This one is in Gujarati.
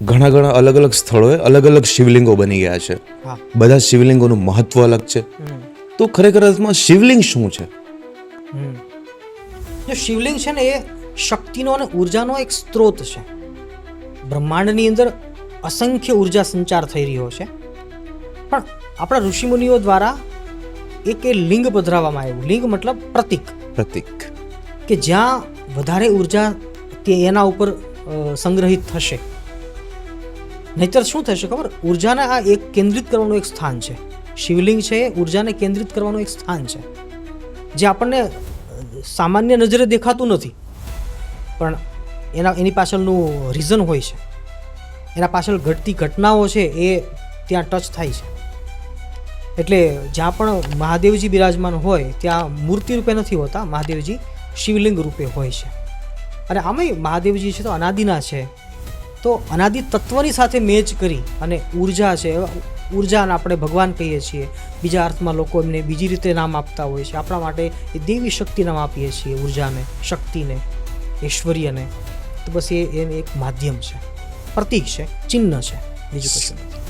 ઘણા ઘણા અલગ અલગ સ્થળોએ અલગ અલગ શિવલિંગો બની ગયા છે. હા. બધા શિવલિંગોનું મહત્વ અલગ છે. તો ખરેખર અર્થમાં શિવલિંગ શું છે? જો શિવલિંગ છે ને એ શક્તિનો અને ઉર્જાનો એક સ્ત્રોત છે. બ્રહ્માંડની અંદર અસંખ્ય ઉર્જા સંચાર થઈ રહ્યો છે, પણ આપણા ઋષિમુનિઓ દ્વારા એક એ લિંગ પધરાવવામાં આવ્યું. લિંગ મતલબ પ્રતીક, કે જ્યાં વધારે ઉર્જા તે એના ઉપર સંગ્રહિત થશે. નહીતર શું થશે ખબર? ઉર્જાને આ એક કેન્દ્રિત કરવાનું એક સ્થાન છે. શિવલિંગ છે એ ઉર્જાને કેન્દ્રિત કરવાનું એક સ્થાન છે, જે આપણને સામાન્ય નજરે દેખાતું નથી, પણ એની પાછળનું રીઝન હોય છે. એના પાછળ ઘટતી ઘટનાઓ છે એ ત્યાં ટચ થાય છે. એટલે જ્યાં પણ મહાદેવજી બિરાજમાન હોય ત્યાં મૂર્તિ રૂપે નથી હોતા, મહાદેવજી શિવલિંગ રૂપે હોય છે. અને આમાંય મહાદેવજી છે તો અનાદિના છે, તો અનાદિ તત્વની સાથે મેચ કરી અને ઉર્જા છે, ઉર્જાને આપણે ભગવાન કહીએ છીએ. બીજા અર્થમાં લોકો એમને બીજી રીતે નામ આપતા હોય છે. આપણા માટે એ દેવી શક્તિ નામ આપીએ છીએ ઉર્જાને, શક્તિને, ઐશ્વર્યને. તો બસ એ એક માધ્યમ છે, પ્રતીક છે, ચિહ્ન છે, બીજું કશું નથી.